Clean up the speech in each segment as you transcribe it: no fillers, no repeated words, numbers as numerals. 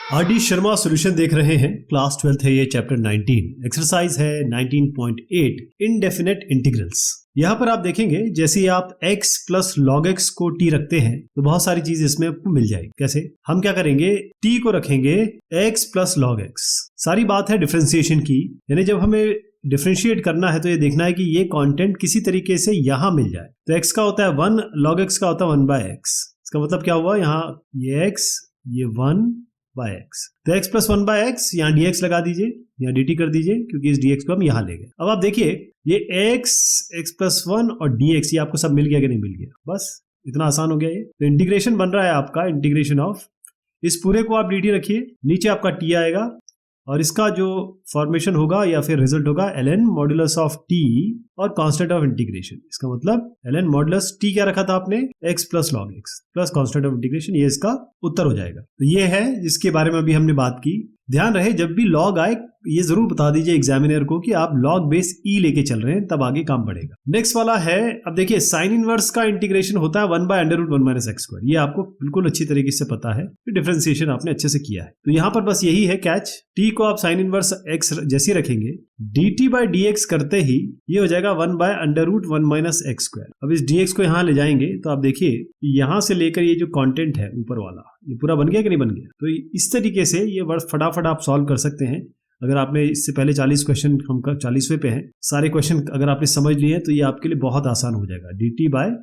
RD. Sharma solution देख रहे हैं। क्लास 12th है ये, चैप्टर 19, एक्सरसाइज है 19.8 इनडेफिनेट इंटीग्रल्स। यहाँ पर आप देखेंगे जैसे ही आप x प्लस log x को t रखते हैं तो बहुत सारी चीज इसमें आपको मिल जाएगी। कैसे? हम क्या करेंगे, t को रखेंगे x प्लस log x। सारी बात है डिफरेंशिएशन की, यानी जब हमें डिफरेंशिएट करना है तो ये देखना है कि ये कंटेंट किसी तरीके से यहाँ मिल जाए। तो x का होता है 1, log x का होता है 1/x। इसका मतलब क्या हुआ, यहाँ ये x, ये 1/x। तो x प्लस 1/x, यहाँ dx लगा दीजिए, यहाँ dt कर दीजिए, क्योंकि इस dx को हम यहाँ ले गए। अब आप देखिए ये x प्लस 1 और dx, ये आपको सब मिल गया कि नहीं मिल गया? बस इतना आसान हो गया ये। तो इंटीग्रेशन बन रहा है आपका, इंटीग्रेशन ऑफ इस पूरे को आप dt रखिए, नीचे आपका t आएगा और इसका जो फॉर्मेशन होगा या फिर रिजल्ट होगा ln मॉड्यूलस ऑफ t और कांस्टेंट ऑफ इंटीग्रेशन। इसका मतलब ln मॉड्यूलस t क्या रखा था आपने, x plus log x plus constant of integration, ये इसका उत्तर हो जाएगा। तो ये है जिसके बारे में अभी हमने बात की। ध्यान रहे जब भी log आए ये जरूर बता दीजिए एग्जामिनर को कि आप log बेस e लेके चल रहे हैं, तब आगे काम बढ़ेगा। नेक्स्ट वाला है, अब देखिए साइन इनवर्स का इंटीग्रेशन होता है 1/√1 - x²। ये आपको बिल्कुल अच्छी तरीके से पता है, डिफरेंशिएशन आपने अच्छे से किया है। तो यहाँ पर बस यही है कैच, t को आप साइन इनवर्स x जैसे रखेंगे, dt/dx करते ही ये हो जाएगा 1/√1 - x²। अब इस dx को यहाँ ले जाएंगे तो आप देखिए यहाँ से लेकर ये जो कंटेंट है ऊपर वाला, ये पूरा बन गया कि नहीं बन गया? तो इस तरीके से ये वर्ड फटाफट आप सॉल्व कर सकते हैं। अगर आपने इससे पहले 40 क्वेश्चन, हम 40वें पे हैं, सारे क्वेश्चन अगर आपने समझ लिए तो ये आपके लिए बहुत आसान हो जाएगा। dt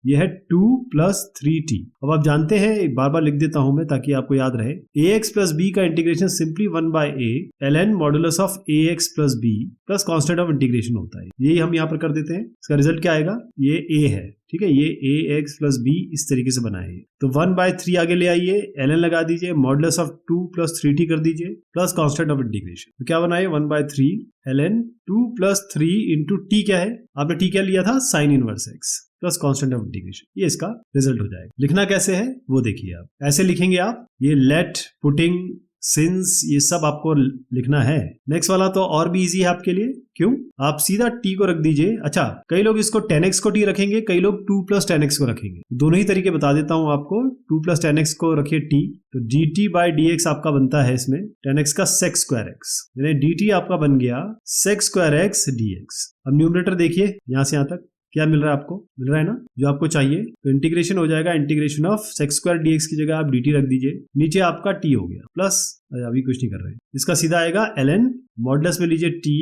ये है 2 + 3t। अब आप जानते हैं, बार बार लिख देता हूं मैं ताकि आपको याद रहे, ax प्लस b का integration simply 1/a ln modulus of ax plus b plus constant of integration होता है। यही हम यहाँ पर कर देते हैं। इसका रिजल्ट क्या आएगा, ये a है, ठीक है, ये ax प्लस b इस तरीके से बना है। तो 1/3 आगे ले आइए, ln लगा दीजिए, मॉड्यूलस ऑफ 2 + 3t कर दीजिए प्लस कांस्टेंट ऑफ इंटीग्रेशन। तो क्या बना है, 1/3 ln 2 + 3 इंटू t क्या है, आपने t क्या लिया था, sine inverse x plus constant of integration. ये इसका रिजल्ट हो जाएगा। लिखना कैसे है वो देखिए, आप ऐसे लिखेंगे, आप ये लेट, पुटिंग, सिंस, ये सब आपको लिखना है। नेक्स्ट वाला तो और भी इजी है आपके लिए। क्यों? आप सीधा t को रख दीजिए। अच्छा, कई लोग इसको 10x को t रखेंगे, कई लोग 2 + 10x को रखेंगे। दोनों ही तरीके बता देता हूं आपको। 2 + 10x को रखिए t, तो dt/dx आपका बनता है इसमें 10x का sec²x, यानी dt आपका बन गया sec²x dx। अब न्यूमरेटर देखिए, यहां से यहां तक क्या मिल रहा है आपको, मिल रहा है ना जो आपको चाहिए। तो इंटीग्रेशन हो जाएगा, इंटीग्रेशन ऑफ sec² dx की जगह आप dt रख दीजिए, नीचे आपका t हो गया प्लस, अभी कुछ नहीं कर रहे हैं, इसका सीधा आएगा ln मॉडुलस में लीजिए t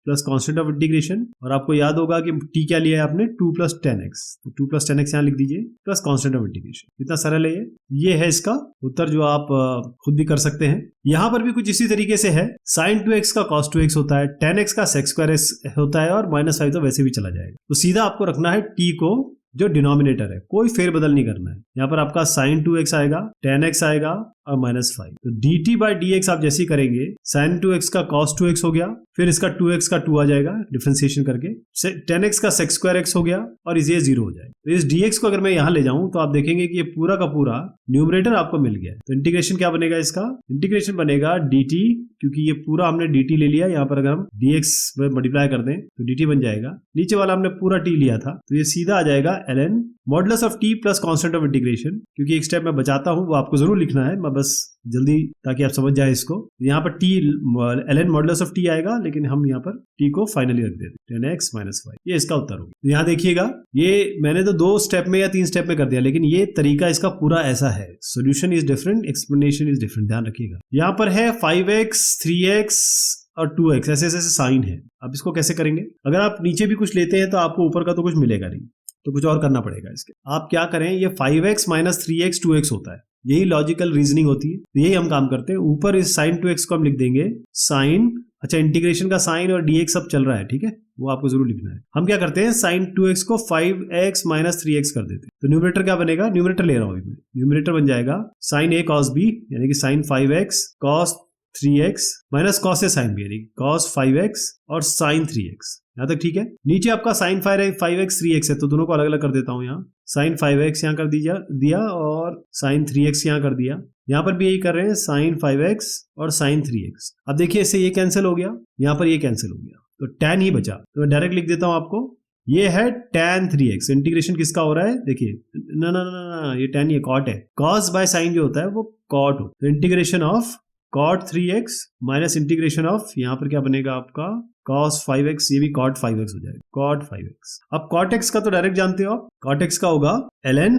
plus constant of integration, और आपको याद होगा कि t क्या लिया है आपने, 2 + 10x, तो 2 + 10x यहाँ लिख दीजिए प्लस कांस्टेंट ऑफ इंटीग्रेशन। इतना सरल है ये है इसका उत्तर, जो आप खुद भी कर सकते हैं। यहाँ पर भी कुछ इसी तरीके से है, sin 2x का cos 2x होता है, 10x का sec²x होता है, और -5 तो वैसे भी चला जाएगा। तो सीधा आपको रखना है t को जो डिनोमिनेटर है, कोई फेरबदल नहीं करना है। यहाँ पर आपका sin 2x आएगा, 10x आएगा और -5। तो dt/dx आप जैसे ही करेंगे, sin 2x का cos 2x हो गया, फिर इसका 2x का 2 आ जाएगा डिफरेंशिएशन करके, 10x का sec²x हो गया और ये 0 हो जाएगा। तो इस dx को अगर मैं यहाँ ले जाऊं तो आप देखेंगे कि ये पूरा का पूरा न्यूमरेटर आपको मिल गया है। तो इंटीग्रेशन क्या बनेगा इसका, इंटीग्रेशन बनेगा dt, क्योंकि ये पूरा हमने dt ले लिया, यहाँ पर अगर हम dx में मल्टीप्लाई कर दें तो dt बन जाएगा। नीचे वाला हमने पूरा t लिया था, तो ये सीधा आ जाएगा ln modulus of t plus constant of integration. क्योंकि एक स्टेप मैं बचाता हूं, वो आपको जरूर लिखना है, मैं बस जल्दी ताकि आप समझ जाए इसको। यहाँ पर t ln modulus of t आएगा, लेकिन हम यहाँ पर t को फाइनली रख देते हैं 10x - 5, ये इसका उत्तर होगा। तो यहाँ देखिएगा, ये मैंने तो 2 स्टेप में या 3 स्टेप में कर दिया, लेकिन ये तरीका इसका पूरा ऐसा है। Solution is different, explanation is different, ध्यान रखिएगा। यहाँ पर है 5x, 3x और 2x, ऐसे ऐसे साइन है। अब इसको कैसे करेंगे, अगर आप नीचे भी कुछ लेते हैं तो आपको ऊपर का तो कुछ मिलेगा नहीं, तो कुछ और करना पड़ेगा इसके। आप क्या करें, ये 5x - 3x 2x होता है, यही लॉजिकल रीजनिंग होती है, तो यही हम काम करते हैं। ऊपर इस sin 2x को हम लिख देंगे साइन, अच्छा इंटीग्रेशन का साइन और dx सब चल रहा है, ठीक है, वो आपको जरूर लिखना है। हम क्या करते हैं, sin 2x को 5x - 3x कर देते हैं। तो न्यूमरेटर क्या बनेगा, न्यूमरेटर ले रहा हूं अभी मैं, न्यूमरेटर बन जाएगा sin a cos b, यानी कि sin 5x cos 3x minus cos से sin b, यानी cos 5x और sin 3x। यहाँ तक ठीक है। नीचे आपका sin 5x 3x है, तो दोनों को अलग अलग कर देता हूं। यहाँ sin 5x यहाँ कर दिया और sin 3x यहाँ कर दिया। यहाँ पर भी यही कर रहे हैं, sin 5x और sin 3x। अब देखिए इससे ये कैंसिल हो गया, यहाँ पर ये कैंसिल हो गया, तो tan ही बचा। तो मैं डायरेक्ट लिख देता हूं आपको, ये है tan 3x। इंटीग्रेशन किसका हो रहा है, देखिए ना ना ना ना, ये tan ये cot है, cos बाय sin जो होता है वो cot हो, तो integration of cot 3x minus integration of, यहाँ पर क्या बनेगा आपका cos 5x, ये भी cot 5x हो जाएगा, cot 5x। अब cot x का तो डायरेक्ट जानते हो आप, cot x का होगा ln,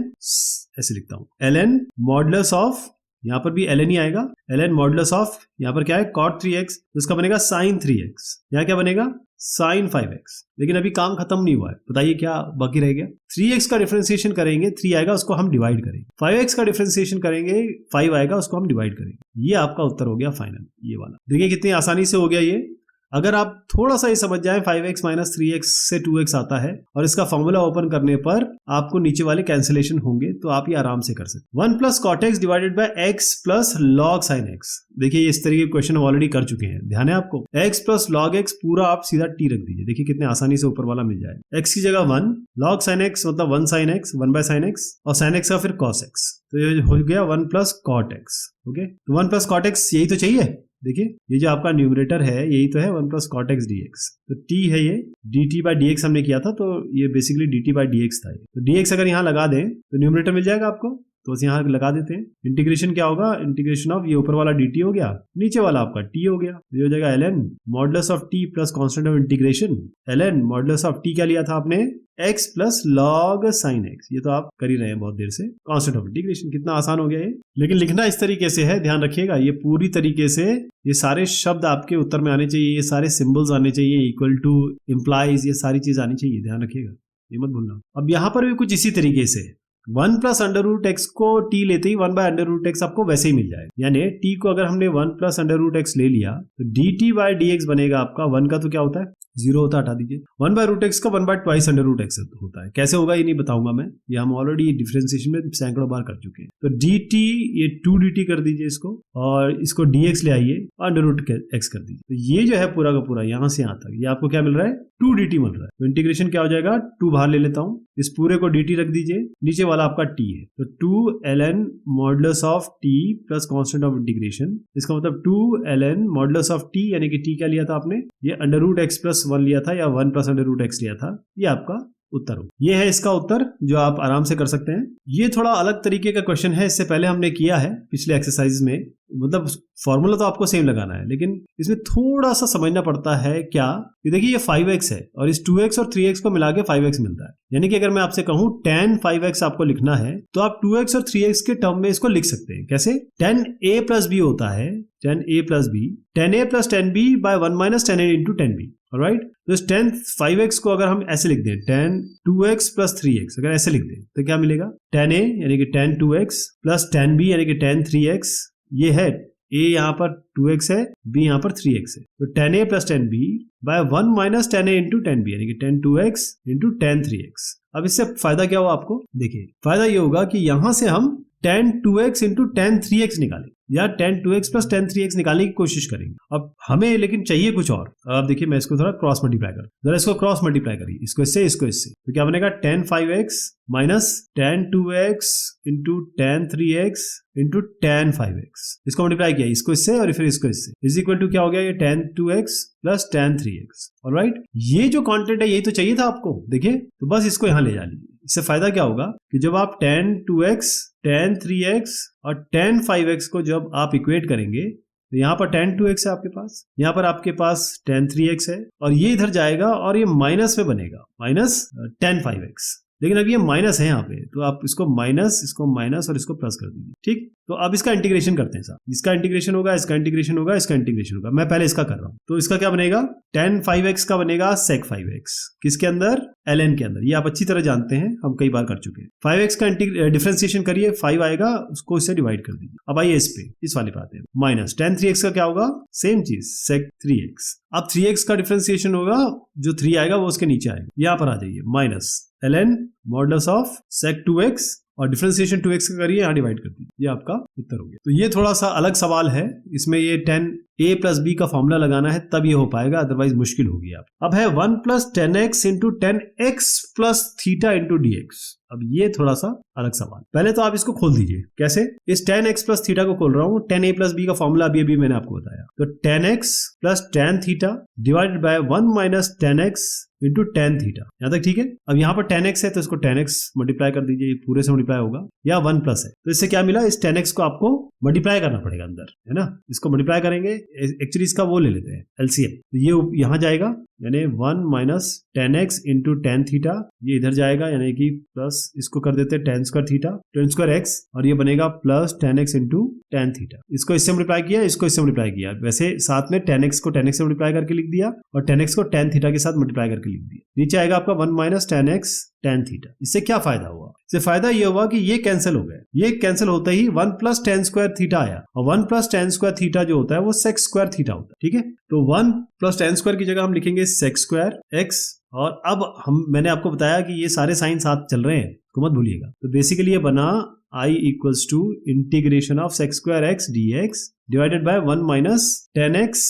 ऐसे लिखता हूं, ln मॉडुलस ऑफ, यहाँ पर भी ln ही आएगा, ln मॉडुलस ऑफ, यहाँ पर क्या है cot 3x, तो इसका बनेगा sin 3x, यहाँ क्या बनेगा sin 5x। लेकिन अभी काम खत्म नहीं हुआ है, बताइए क्या बाकी रह गया। 3x का डिफरेंशिएशन करेंगे, 3 आएगा उसको हम डिवाइड करेंगे, 5x का डिफरेंशिएशन करेंगे, 5 आएगा उसको हम डिवाइड करेंगे। ये आपका उत्तर हो गया फाइनल, ये वाला। देखिए कितनी आसानी से हो गया ये। अगर आप थोड़ा सा ही समझ जाएं, 5x माइनस 3x से 2x आता है और इसका फॉर्मूला ओपन करने पर आपको नीचे वाले कैंसिलेशन होंगे, तो आप ये आराम से कर सकते। 1 plus cot x divided by x plus log sine x। देखिए इस तरीके के क्वेश्चन हम ऑलरेडी कर चुके हैं, ध्यान है आपको। x प्लस लॉग x पूरा आप सीधा t रख दीजिए, देखिए कितने आसानी से ऊपर वाला मिल जाएगा। x की जगह 1, लॉग साइन x मतलब 1 sine x, 1 by sine x, और साइन x का फिर cos x, तो ये हो गया 1 प्लस कॉट x। ओके, तो 1 प्लस कॉट x यही तो चाहिए। देखिए ये जो आपका न्यूमरेटर है यही तो है 1 plus cot x d x, तो t है ये, dt बाई डी एक्स हमने किया था, तो ये basically dt by D x था ये। तो dx अगर यहाँ लगा दें तो न्यूमरेटर मिल जाएगा आपको, तो बस यहाँ लगा देते हैं। इंटीग्रेशन क्या होगा, इंटीग्रेशन ऑफ ये ऊपर वाला dt हो गया, नीचे वाला आपका t हो गया, ये हो जाएगा ln modulus of t plus constant of integration, ln modulus of t क्या लिया था आपने, x plus log sine x। ये तो आप कर ही रहे हैं बहुत देर से, कांस्टेंट ऑफ इंटीग्रेशन। कितना आसान हो गया ये, लेकिन लिखना इस तरीके से है, ध्यान रखिएगा। ये पूरी तरीके से ये सारे शब्द आपके उत्तर में आने चाहिए, ये सारे सिंबल्स आने चाहिए, इक्वल टू, इम्प्लाइज, ये सारी चीज आनी चाहिए, ध्यान रखिएगा, ये मत भूलना। अब यहाँ पर भी कुछ इसी तरीके से 1 प्लस अंडर रूट एक्स को t लेते ही 1 बाय अंडर रूट एक्स आपको वैसे ही मिल जाएगा। यानी t को अगर हमने 1 प्लस अंडर रूट एक्स ले लिया तो dt बाय डी एक्स बनेगा आपका, 1 का तो क्या होता है 0 होता है, हटा दीजिए। 1 बाय रूट एक्स का 1 by twice under root x होता है। कैसे होगा ये नहीं बताऊंगा मैं, ये हम ऑलरेडी डिफरेंशिएशन में सैकड़ों बार कर चुके हैं। तो dt, ये 2dt कर दीजिए इसको, और इसको dx ले आइए और अंडर रूट एक्स कर दीजिए। तो ये जो है पूरा का पूरा यहाँ से यहाँ तक ये आपको क्या मिल रहा है, 2dt मिल रहा है। तो इंटीग्रेशन क्या हो जाएगा, 2 बाहर ले लेता हूँ, इस पूरे को dt रख दीजिए, नीचे वाला आपका t है, तो 2 ln modulus of t plus constant of integration, इसका मतलब 2 ln मॉडुलस ऑफ t, यानी कि t क्या लिया था आपने, ये अंडर रूट एक्स प्लस 1 लिया था, या 1 प्लस अंडर रूट एक्स लिया था, ये आपका उत्तर हो। ये है इसका उत्तर, जो आप आराम से कर सकते हैं। ये थोड़ा अलग तरीके का क्वेश्चन है, इससे पहले हमने किया है पिछले एक्सरसाइज में, मतलब फॉर्मूला तो आपको सेम लगाना है, लेकिन इसमें थोड़ा सा समझना पड़ता है। क्या, ये देखिए ये 5x है और इस 2x और 3x को मिला के 5x मिलता है। यानी कि अगर मैं आपसे कहूं tan 5x आपको लिखना है, तो आप 2x और 3x के टर्म में इसको लिख सकते हैं। कैसे, tan a प्लस b होता है, tan a plus b, tan a plus tan b by 1 minus tan a into tan b। Alright, तो इस tan 5x को अगर हम ऐसे लिख दें, tan 2x प्लस 3x अगर ऐसे लिख दें, तो क्या मिलेगा, tan a यानी कि tan 2x plus tan b यानी कि tan 3x, ये है a यहाँ पर 2x है, b यहाँ पर 3x है, तो tan a plus tan b by 1 minus tan a into tan b यानी कि tan 2x into tan 3x। अब इससे फायदा क्या हुआ आपको, देखिए फायदा ये होगा कि यहां से हम tan 2x into tan 3x निकालें, या tan 2x plus tan 3x निकालने की कोशिश करेंगे। अब हमें लेकिन चाहिए कुछ और। अब देखिए मैं इसको थोड़ा क्रॉस मल्टीप्लाई कर, जरा इसको क्रॉस मल्टीप्लाई करिए, इसको इससे, इसको इससे, तो क्या बनेगा, tan 5x minus tan 2x into tan 3x into tan 5x। इसको मल्टीप्लाई किया इसको इससे और फिर इसको इससे, इज इक्वल टू क्या हो गया, ये tan 2x plus tan 3x। Alright, ये जो कांटेंट है यही तो चाहिए था आपको। देखिए तो बस इसको यहां ले जा लीजिए। इससे फायदा क्या होगा कि जब आप tan 2x, tan 3x और tan 5x को जब आप इक्वेट करेंगे, तो यहाँ पर tan 2x है आपके पास, यहाँ पर आपके पास tan 3x है, और ये इधर जाएगा और ये माइनस में बनेगा, माइनस tan 5x। लेकिन अब ये माइनस है यहाँ पे, तो आप इसको माइनस और इसको प्लस कर दीजिए। ठीक, तो अब इसका इंटीग्रेशन करते हैं साहब, इसका इंटीग्रेशन होगा, इसका इंटीग्रेशन होगा, इसका इंटीग्रेशन होगा। मैं पहले इसका कर रहा हूँ, तो इसका क्या बनेगा, tan 5x का बनेगा sec 5x, किसके अंदर, ln के अंदर। ये आप अच्छी तरह जानते हैं, हम कई बार कर चुके हैं। 5x का डिफरेंशिएशन करिए, 5 आएगा, उसको इससे डिवाइड कर दीजिए। अब आइए इस पे, इस वाले पे आते हैं, माइनस tan 3x का क्या होगा, सेम चीज sec 3x। अब 3x का डिफरेंशिएशन होगा, जो 3 आएगा वो उसके नीचे आएगा, यहाँ पर आ जाइए, minus ln modulus of sec 2x, और डिफरेंशिएशन 2x का करिए, यहाँ डिवाइड कर दीजिए, ये आपका उत्तर हो गया। तो ये थोड़ा सा अलग सवाल है, इसमें ये tan a प्लस b का फॉर्मूला लगाना है, तब ये हो पाएगा, अदरवाइज मुश्किल होगी आप। अब है 1 plus tan x into tan x plus theta into dx। अब ये थोड़ा सा अलग सवाल, पहले तो आप इसको खोल दीजिए। कैसे, इस tan x प्लस थीटा को खोल रहा हूँ, tan a प्लस b का फॉर्मूला अभी मैंने आपको बताया, तो tan x plus tan theta divided by 1 minus tan x into tan theta. यहाँ तक ठीक है। अब यहाँ पर 10x है तो इसको 10x मल्टीप्लाई कर दीजिए, पूरे से मल्टीप्लाई होगा, या 1 प्लस है तो इससे क्या मिला, इस 10x को आपको मल्टीप्लाई करना पड़ेगा अंदर, है ना। इसको मल्टीप्लाई करेंगे, एक्चुअली इसका वो ले लेते हैं एलसीएम, तो ये यहाँ जाएगा यानी 1 minus 10x into tan theta, ये इधर जाएगा यानी कि प्लस इसको कर देते हैं ten square theta, ten square x, और ये बनेगा plus 10x into tan theta. इसको इससे मल्टीप्लाई किया, इसको इससे मल्टीप्लाई किया, वैसे साथ में 10x को 10x से मल्टीप्लाई करके लिख दिया और 10x को टेन थीटा के साथ मल्टीप्लाई करके लिख दिया। नीचे आएगा आपका 1 माइनस 10x टेन थीटा। इससे क्या फायदा हुआ, इससे फायदा ये हुआ कि ये कैंसिल हो गया, ये कैंसिल होते ही 1 प्लस टेन स्क्वायर थीटा आया, और 1 प्लस टेन स्क्वायर थीटा जो होता है वो सेक्स स्क्वायर थीटा होता है, ठीक है। तो 1 प्लस टेन स्क्वायर की जगह हम लिखेंगे सेक्स स्क्वायर एक्स, और अब मैंने आपको बताया कि ये सारे साइन साथ चल रहे हैं, तो मत भूलिएगा। तो बेसिकली ये बना I equals to integration of sec square x d x divided by 1 minus 10x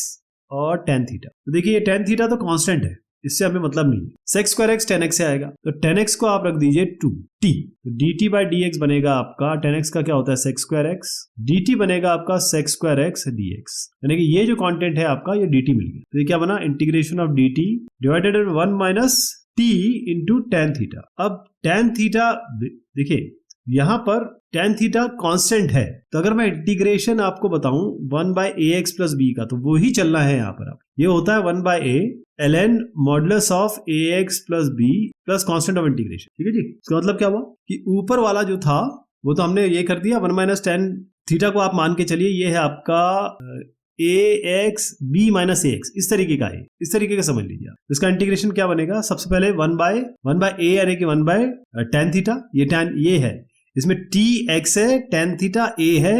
और टेन थीटा। तो देखिए ये टेन थीटा तो कांस्टेंट है, इससे हमें मतलब नहीं है। सेक्स स्क्वायर एक्स 10x से आएगा, तो 10x को आप रख दीजिए 2t, तो dt बाई dx बनेगा आपका 10x का क्या होता है सेक्स स्क्वायर एक्स, dt बनेगा आपका सेक्स स्क्वायर एक्स dx, यानी कि ये जो कंटेंट है आपका ये dt मिल गया। तो ये क्या बना, integration of dt divided by 1 minus t into tan theta. अब टेन थीटा देखिए यहां पर टेन थीटा कांस्टेंट है, तो अगर मैं इंटीग्रेशन आपको बताऊं 1 by A x plus B का, तो वो ही चलना है यहाँ पर। आप ये होता है 1 by a ln modulus of a x plus b plus constant of integration, ठीक है जी। इसका मतलब क्या हुआ कि ऊपर वाला जो था वो तो हमने ये कर दिया, 1 माइनस टेन थीटा को आप मान के चलिए ये है आपका ए एक्स बी माइनस ए एक्स, इस तरीके का है, इस तरीके का समझ लीजिए। इसका इंटीग्रेशन क्या बनेगा, सबसे पहले 1 बाय ए यानी कि 1 बाय टेन थीटा, ये टेन ये है, इसमें टी एक्स है, टेन थीटा ए है,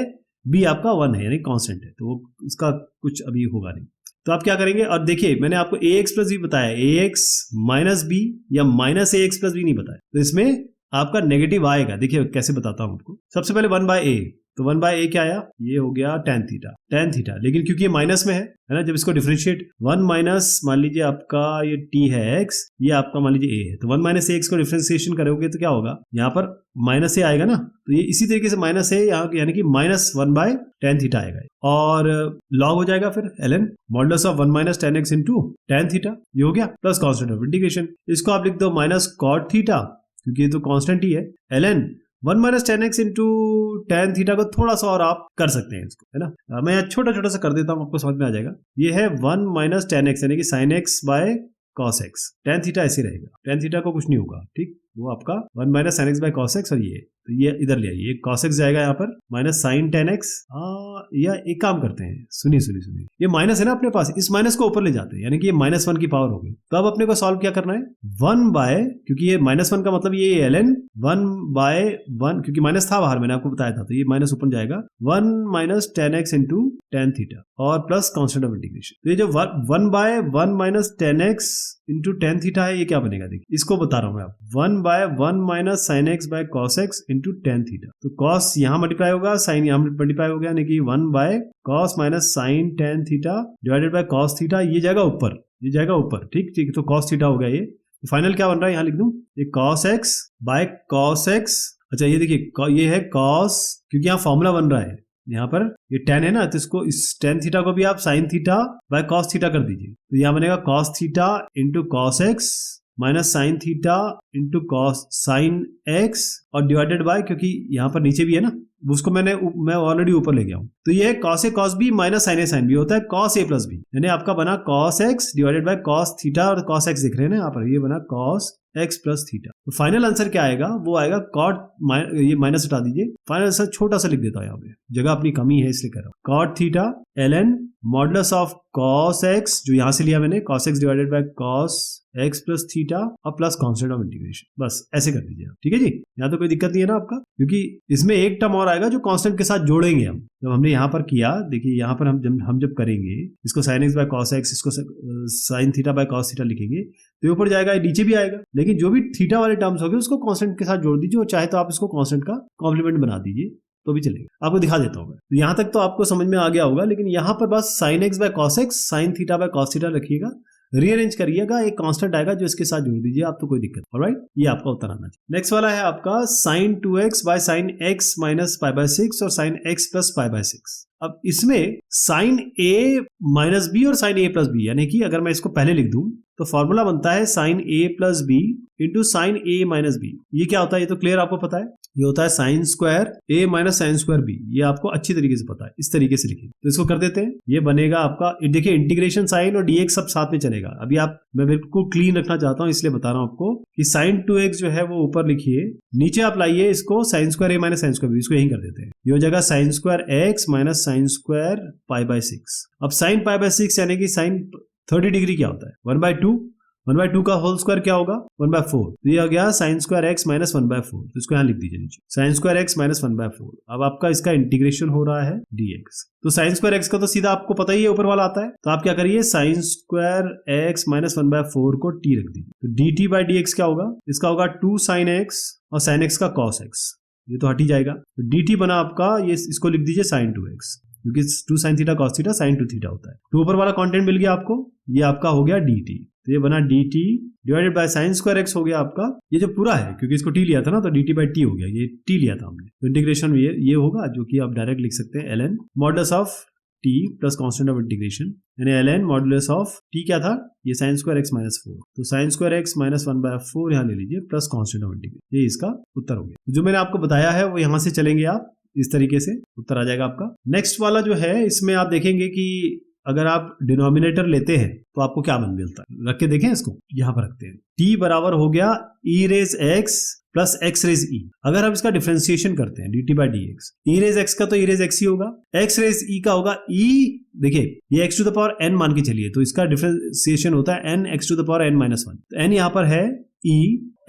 बी आपका 1 है यानी कांस्टेंट है, तो उसका कुछ अभी होगा नहीं। तो आप क्या करेंगे, और देखिए मैंने आपको ए एक्स प्लस बी बताया, ए एक्स माइनस बी या माइनस ए एक्स प्लस बी नहीं बताया, तो इसमें आपका नेगेटिव आएगा। देखिए कैसे बताता हूं आपको। सबसे पहले 1 बाय ए, तो 1 बाय ए क्या आया, ये हो गया टेन थीटा, लेकिन क्योंकि ये माइनस में है ना, जब इसको डिफरेंशिएट 1 माइनस मान लीजिए आपका ये टी है एक्स, ये आपका मान लीजिए ए है, तो 1 माइनस एक्स को डिफरेंशिएशन करोगे तो क्या होगा, यहाँ पर माइनस ए आएगा ना, तो ये इसी तरीके से माइनस ए यहाँ यानी कि माइनस 1 बाय टेन थीटा आएगा, और लॉग हो जाएगा फिर ln modulus of 1 minus tan x into tan theta, ये हो गया, प्लस कांस्टेंट ऑफ इंटीग्रेशन। इसको आप लिख दो माइनस कॉट थीटा, क्योंकि ये तो कांस्टेंट ही है, ln 1 minus tan x into tan theta को थोड़ा सा और आप कर सकते हैं इसको, है ना। मैं छोटा छोटा सा कर देता हूं, आपको समझ में आ जाएगा। ये है 1 माइनस टेन एक्स यानी कि sign x by cos x, tan theta ऐसे रहेगा, टेन थीटा को कुछ नहीं होगा, ठीक, वो आपका 1 minus sine x by cos x, और ये इधर ले आइए, कॉस एक्स जाएगा यहाँ पर माइनस साइन टेन एक्स, या एक काम करते हैं, सुनिए, ये माइनस है ना अपने पास, इस माइनस को ऊपर ले जाते हैं, यानी कि ये -1 की पावर होगी। तो अब अपने को सॉल्व क्या करना है, 1 बाय, क्योंकि ये -1 का मतलब ये ln 1 बाय 1, क्योंकि माइनस था बाहर मैंने आपको बताया था, तो ये माइनस ऊपर जाएगा, 1 minus tan x into tan theta और प्लस कांस्टेंट ऑफ इंटीग्रेशन। तो ये जो 1 by 1 minus tan x into tan theta है, ये क्या बनेगा, देखिए इसको बता रहा हूं मैं आपको, 1 by 1 minus sine x by cos x into tan theta. तो कॉस यहाँ मल्टीप्लाई होगा, साइन यहाँ मल्टीप्लाई हो गया, यानी कि 1 by cos minus sine tan theta divided by cos theta, ये जाएगा ऊपर, ठीक, तो कॉस थीटा हो गया ये। तो फाइनल क्या बन रहा है, यहाँ लिख दूं, ये cos x by cos x, अच्छा ये देखिए ये है कॉस, क्योंकि यहाँ फॉर्मूला बन रहा है, यहाँ पर ये टेन है ना, तो इसको इस टेन थीटा को भी आप sign theta by cos theta कर दीजिए, तो यहाँ बनेगा cos theta into cos x minus sine theta into cos sine x और डिवाइडेड बाय, क्योंकि यहाँ पर नीचे भी है ना, उसको मैं ऑलरेडी ऊपर ले गया हूं, तो ये है cos A cos B minus sign A sine B होता है कॉस ए प्लस बी, यानी आपका बना cos x divided by cos theta, और कॉस एक्स दिख रहे हैं ना यहाँ पर, ये बना कॉस एक्स प्लस थीटा। तो फाइनल आंसर क्या आएगा, वो आएगा कॉट, ये माइनस हटा दीजिए, फाइनल आंसर छोटा सा लिख देता हूं, यहाँ पे जगह अपनी कमी है इसलिए कर रहा हूं, cot theta ln modulus of cos x, जो यहां से लिया मैंने, cos x divided by cos x plus theta और प्लस कांस्टेंट ऑफ इंटीग्रेशन, बस ऐसे कर दीजिए, ठीक है जी। यहाँ तो कोई दिक्कत नहीं है ना आपका, क्योंकि इसमें एक टर्म और आएगा जो कांस्टेंट के साथ जोड़ेंगे हम, जब हमने यहाँ पर किया, देखिए यहाँ पर हम जब करेंगे इसको sine x by cos x, इसको sine theta by cos theta लिखेंगे, तो ऊपर जाएगा, नीचे भी आएगा, लेकिन जो भी थीटा वाले टर्म्स होंगे उसको कांस्टेंट के साथ जोड़ दीजिए, और चाहे तो आप इसको कांस्टेंट का कॉम्प्लीमेंट बना दीजिए तो भी चलेगा। आपको दिखा देता हूं मैं, तो यहां तक तो आपको समझ में आ गया होगा, लेकिन यहां पर बस sign x by cos x, sign theta by cos theta रखिएगा, रीअरेंज करिएगा, एक कांस्टेंट आएगा जो इसके साथ जोड़ दीजिए आप, तो कोई दिक्कत, ऑलराइट, ये आपका उत्तर आना चाहिए। नेक्स्ट वाला है आपका sine 2x by sine x minus pi by 6 और sine x plus pi by 6। अब इसमें साइन a माइनस बी और साइन a प्लस बी, यानी कि अगर मैं इसको पहले लिख दूं तो फॉर्मूला बनता है साइन ए प्लस बी इंटू साइन ए माइनस बी। ये क्या होता है, ये तो क्लियर आपको पता है, ये होता है साइन स्क्वायर ए माइनस साइन स्क्वायर बी। ये आपको अच्छी तरीके से पता है, इस तरीके से लिखिए। तो इसको कर देते हैं, ये बनेगा आपका, देखिए इंटीग्रेशन साइन और dx सब साथ में चलेगा। अभी मैं बिल्कुल क्लीन रखना चाहता हूं, इसलिए बता रहा हूं आपको कि साइन 2x जो है वो ऊपर लिखिए, नीचे आप लाइए इसको साइन स्क्वायर ए माइनस साइन स्क्वायर बी, इसको यही कर देते हैं। ये हो जाएगा sign square x minus sine square pi by 6। अब साइन पाई बाय 6 यानी कि साइन 30 डिग्री क्या होता है, 1/2। 1/2 का होल स्क्वायर क्या होगा, 1/4। तो ये आ गया साइन स्क्वायर एक्स माइनस 1/4। तो इसको यहाँ लिख दीजिए नीचे, साइन स्क्वायर एक्स माइनस 1/4। अब आपका इसका इंटीग्रेशन हो रहा है dx। तो साइन स्क्वायर एक्स का तो सीधा आपको पता ही है, ऊपर वाला आता है। तो आप क्या करिए, साइन स्क्वायर एक्स माइनस 1/4 को t रख दीजिए। तो dt बाई dx क्या होगा, इसका होगा 2 साइन एक्स और साइन एक्स का कॉस एक्स, ये तो हट ही जाएगा। तो dt बना आपका, ये इसको लिख दीजिए साइन 2x, क्योंकि 2 sine theta cos theta sine 2 theta होता है। तो ऊपर वाला कंटेंट मिल गया आपको, ये आपका हो गया dt। तो ये बना dt divided by sine square x हो गया आपका, ये जो पूरा है, क्योंकि इसको t लिया था ना, तो dt बाई t हो गया, ये t लिया था हमने। तो इंटीग्रेशन ये होगा, जो कि आप डायरेक्ट लिख सकते हैं ln modulus of t plus constant of integration, यानी ln मॉडुलस ऑफ t क्या था, ये साइन स्क्वायर एक्स माइनस 4। तो साइन स्क्वायर एक्स माइनस 1/4 यहाँ ले लीजिए प्लस कांस्टेंट ऑफ इंटीग्रेशन, ये इसका उत्तर हो गया। जो मैंने आपको बताया है वो यहाँ से चलेंगे आप, इस तरीके से उत्तर आ जाएगा आपका। नेक्स्ट वाला जो है, इसमें आप देखेंगे कि अगर आप डिनोमिनेटर लेते हैं तो आपको क्या बन मिलता है, रख के देखें इसको, यहां पर रखते हैं। t बराबर हो गया e raise x plus x raise e। अगर हम इसका डिफरेंशिएशन करते हैं dt by dx, e raise x का तो e रेज x ही होगा, x रेज e का होगा e, देखिए ये x to the power n मान के चलिए, तो इसका डिफरेंशिएशन होता है n x to the power n minus 1। तो n यहाँ पर है e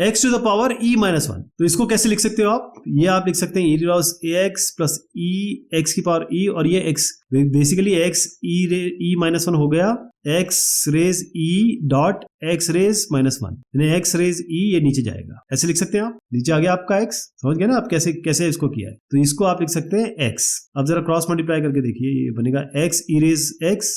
x to the power e minus 1। तो इसको कैसे लिख सकते हो आप, ये आप लिख सकते हैं e raise ax plus e x की पावर e, और ये x basically x e minus 1 हो गया x raise e dot x raise minus 1, यानी x रेज e, ये नीचे जाएगा, ऐसे लिख सकते हैं आप। नीचे आ गया आपका x, समझ गए ना आप कैसे इसको किया है। तो इसको आप लिख सकते हैं x। अब जरा क्रॉस मल्टीप्लाई करके देखिए, ये बनेगा x e रेज x,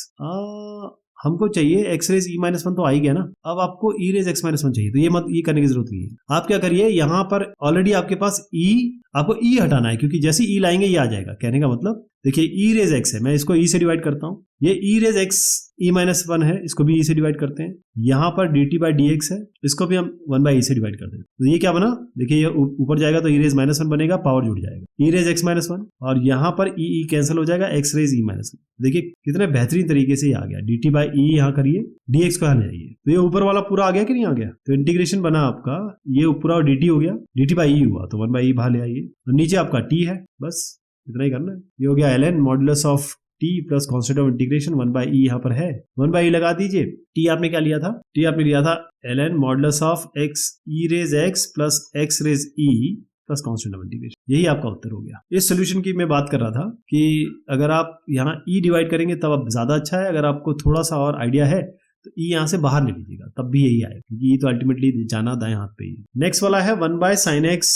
हमको चाहिए एक्स रेज ई माइनस 1 तो आ ही गया ना, अब आपको ई रेज एक्स माइनस 1 चाहिए। तो ये करने की जरूरत नहीं है। आप क्या करिए, यहां पर ऑलरेडी आपके पास ई, आपको ई हटाना है, क्योंकि जैसे ई लाएंगे ये आ जाएगा। कहने का मतलब देखिए ई रेज एक्स है, मैं इसको ई से डिवाइड करता हूं, ये e rays X E minus 1 है, इसको भी ई से डिवाइड करते हैं। यहां पर D T by D x है, इसको भी हम 1 बाई ई से डिवाइड करते हैं। तो ये क्या बना, देखिए ये ऊपर जाएगा तो ई रेज माइनस 1 बनेगा, पावर जुड़ जाएगा, ई रेज एक्स माइनस 1, और यहां पर ई कैंसिल हो जाएगा, एक्स रेज ई माइनस 1। देखिए कितने बेहतरीन तरीके से ये आ गया, डी टी बाई ई यहाँ करिए, डी एक्स को यहाँ ले आइए, तो ये ऊपर वाला पूरा आ गया कि नहीं आ गया। तो इंटीग्रेशन बना आपका, ये पूरा डी टी हो गया, डी टी बाई ई हुआ, तो 1 बाई ई बाहर ले आइए, तो नीचे आपका टी है, बस इतना ही करना है। ये हो गया ln modulus of t plus constant of integration 1 by e यहाँ पर है, 1 बाई ई लगा दीजिए। t आपने क्या लिया था, t आपने लिया था ln modulus of x e raise x plus x raise e plus constant of integration, यही आपका उत्तर हो गया। इस सोल्यूशन की मैं बात कर रहा था कि अगर आप यहाँ e डिवाइड करेंगे तब आप ज्यादा अच्छा है, अगर आपको थोड़ा सा और आइडिया है तो ई यहाँ से बाहर ले लीजिएगा, तब भी यही आएगा, क्योंकि ये तो अल्टीमेटली जाना दाएं हाथ पे ही। नेक्स्ट वाला है 1 by sign x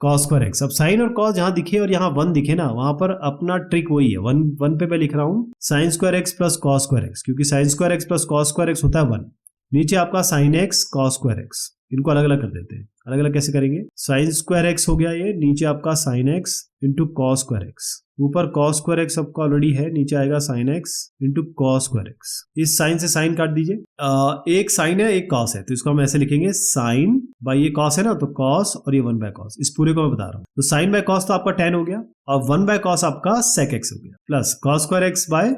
cos square x. अब साइन और कॉस जहां दिखे और यहाँ 1 दिखे ना, वहां पर अपना ट्रिक वही है। 1 पे मैं लिख रहा हूँ sine square x plus cos square x, क्योंकि sine square x plus cos square x होता है 1। नीचे आपका sine x cos square x, इनको अलग अलग कर देते हैं। अलग अलग कैसे करेंगे, साइन स्क्वायर एक्स हो गया ये, नीचे आपका sine x into cos square x, ऊपर कॉस स्क्वायर एक्स आपका ऑलरेडी है, नीचे आएगा sine x into cos square x. इस साइन से साइन काट दीजिए, एक साइन है एक कॉस है, तो इसको हम ऐसे लिखेंगे साइन बाई, ये कॉस है ना तो कॉस, और ये 1 बाय कॉस, इस पूरे को मैं बता रहा हूँ। तो साइन बाय कॉस तो आपका tan हो गया, और 1 बाय कॉस आपका सेक एक्स हो गया, plus cos square x by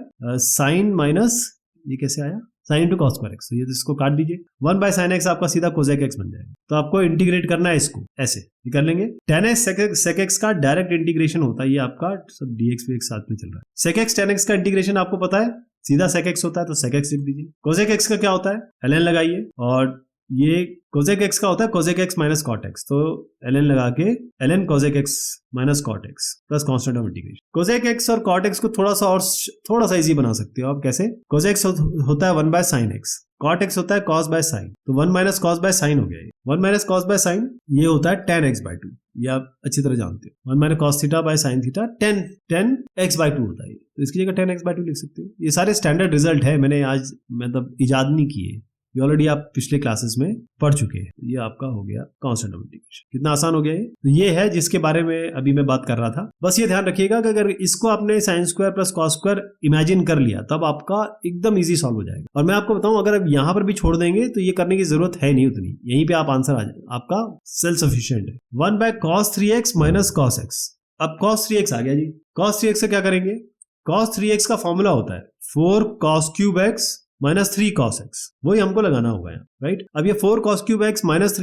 sine minus, ये कैसे आया, sine into cos square x. तो ये इसको काट दीजिए, 1 बाय साइन एक्स आपका सीधा कोसेक एक्स बन जाएगा। तो आपको इंटीग्रेट करना है इसको, ऐसे ये कर लेंगे। tan x sec x का डायरेक्ट इंटीग्रेशन होता है, ये आपका सब dx भी एक साथ में चल रहा है। sec x tan x का इंटीग्रेशन आपको पता है, सीधा sec x होता है, तो sec x लिख दीजिए। कोसेक x का क्या होता है, ln लगाइए, और ये कोसेक x का होता है cosec x minus cot x, तो ln लगा के ln cosec x minus cot x plus constant of integration. Cosec x और कॉट x को थोड़ा सा इजी बना सकते हो आप, कैसे, कोसेक x होता है 1 by sine x, cot x होता है कॉस बाय साइन, तो 1 माइनस कॉस बाय साइन हो गया। 1 माइनस कॉस बाय साइन ये होता है tan x बाय 2, ये आप अच्छी तरह जानते हो। 1 minus cos theta by sine theta tan x by 2 होता है, तो इसकी जगह tan x बाय 2 लिख सकते हो। ये सारे स्टैंडर्ड रिजल्ट है, मैंने आज मतलब इजाद नहीं किए, ये ऑलरेडी आप पिछले क्लासेस में पढ़ चुके हैं। ये आपका हो गया कांस्टेंट ऑफ इंटीग्रेशन। कितना आसान हो गया ये। तो ये है जिसके बारे में अभी मैं बात कर रहा था। बस ये ध्यान रखिएगा कि अगर इसको आपने sine square plus cos square imagine कर लिया तब आपका एकदम ईजी सॉल्व हो जाएगा। और मैं आपको बताऊं, अगर आप यहां पर भी छोड़ देंगे तो ये करने की जरूरत है नहीं उतनी, यहीं पे आप आंसर आ जाए, आपका सेल्फ सफिशिएंट है। 1/cos 3x minus cos x। अब cos 3x आ गया जी। cos 3x से क्या करेंगे? cos 3x का फॉर्मूला होता है 4cos³ x minus 3cos x। वही हमको लगाना होगा यहाँ, राइट। अब ये 4cos³ x minus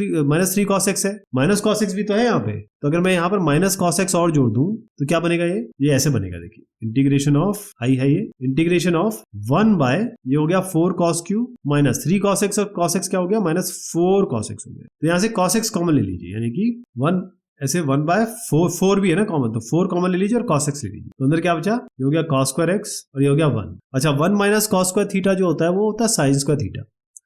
3cos x है। माइनस cos x भी तो है यहाँ पे, तो अगर मैं यहाँ पर माइनस cos x और जोड़ दूं तो क्या बनेगा? ये ऐसे बनेगा, देखिए इंटीग्रेशन ऑफ आई है, ये इंटीग्रेशन ऑफ 1 ये हो गया 4cos³ माइनस 3cos x, और cos x क्या हो गया? माइनस 4cos x हो गया। तो यहाँ से cos x कॉमन ले लीजिए, यानी कि 1 ऐसे 1/4 भी है ना कॉमन, तो 4 कॉमन ले लीजिए और cos x ले लीजिए। तो अंदर क्या बचा? ये हो गया cos square x और ये हो गया 1। अच्छा, 1 माइनस cos square थीटा जो होता है वो होता है sin square थीटा।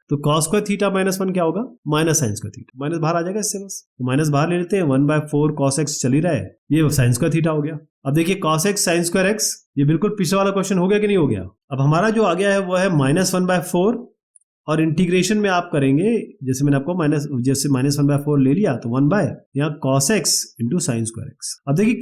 तो cos square थीटा माइनस 1 क्या होगा? Minus sin square theta. Minus बाहर आ जाएगा इससे, बस तो माइनस बाहर ले लेते हैं। 1/4 cos x चल ही रहा है, ये sin square थीटा हो गया। अब देखिए cos x sin square x, ये बिल्कुल पिछले वाला क्वेश्चन हो गया कि नहीं हो गया? अब हमारा जो आ गया है वो है -1/4, और इंटीग्रेशन में आप करेंगे जैसे मैंने आपको -1/4 ले लिया तो 1 बाय यहाँ cos x into sine square x। अब देखिए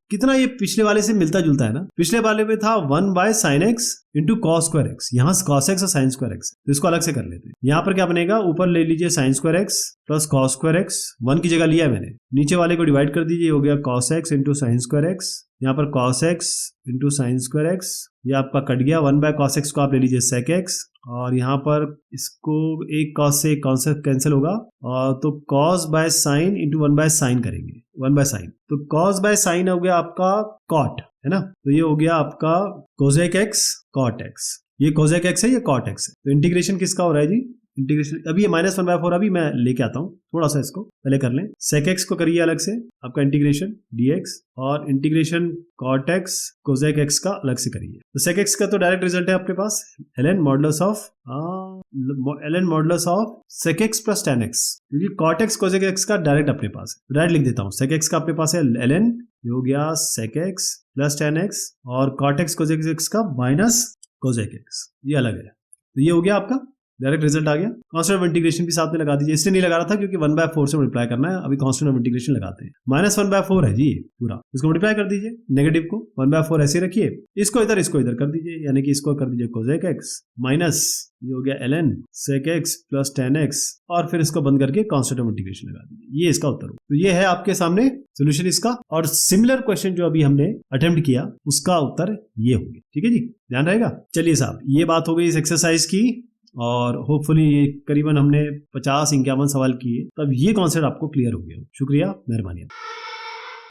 कितना ये पिछले वाले से मिलता जुलता है ना। पिछले वाले में था 1 by sine x into cos square x, यहाँ cos x और साइन स्क्वायर x, तो इसको अलग से कर लेते हैं। यहाँ पर क्या बनेगा? ऊपर ले लीजिए sine square x plus cos square x, 1 की जगह लिया है मैंने, नीचे वाले को डिवाइड कर दीजिए, हो गया cos x into sine square x, यहाँ पर cos x into sine square x, ये आपका कट गया। 1/cos x को आप ले लीजिए sec x, और यहाँ पर इसको एक cos से एक कॉन्सेप्ट कैंसिल होगा, और तो cos by sine into 1/sin करेंगे, 1/sin, तो cos बाय साइन हो गया आपका cot, है ना। तो ये हो गया आपका cosec x cot x, ये cosec x है, ये cot x है। तो इंटीग्रेशन किसका हो रहा है जी? इंटीग्रेशन अभी ये -1/4 अभी मैं लेके आता हूँ, थोड़ा सा इसको पहले कर लें। sec x को करिए अलग से आपका इंटीग्रेशन dx, और integration cot x cosec x का अलग से करिए। तो sec x का तो डायरेक्ट रिजल्ट है आपके पास ln modulus of sec x plus tan x, क्योंकि cot x cosec x का डायरेक्ट अपने पास है, डायरेक्ट लिख देता हूँ। sec x का अपने पास है ln, ये हो गया sec x plus tan x, और cot x cosec x का माइनस cosec x, ये अलग है। तो ये हो गया आपका डायरेक्ट रिजल्ट आ गया। कांस्टेंट ऑफ इंटीग्रेशन भी साथ में लगा दीजिए, इसलिए नहीं लगा रहा था क्योंकि 1/4 से मल्टीप्लाई करना है, अभी कांस्टेंट ऑफ इंटीग्रेशन लगाते हैं। -1/4 है जी पूरा, इसको मल्टीप्लाई कर दीजिए, नेगेटिव को 1/4 ऐसे रखिए, इसको इधर कर दीजिए, यानी कि इसको कर दीजिए cosec x माइनस ये हो गया ln sec x plus tan x, और फिर इसको बंद करके कांस्टेंट ऑफ इंटीग्रेशन लगा दीजिए। ये इसका उत्तर हो। तो ये है आपके सामने सोल्यूशन इसका, और सिमिलर क्वेश्चन जो अभी हमने अटेम्प्ट किया उसका उत्तर ये हो गया। ठीक है जी, ध्यान रहेगा। चलिए साहब, ये बात हो गई इस एक्सरसाइज की, और होपफुली ये करीबन हमने 50-51 सवाल किए, तब ये कॉन्सेप्ट आपको क्लियर हो गया। शुक्रिया, मेहरबानी।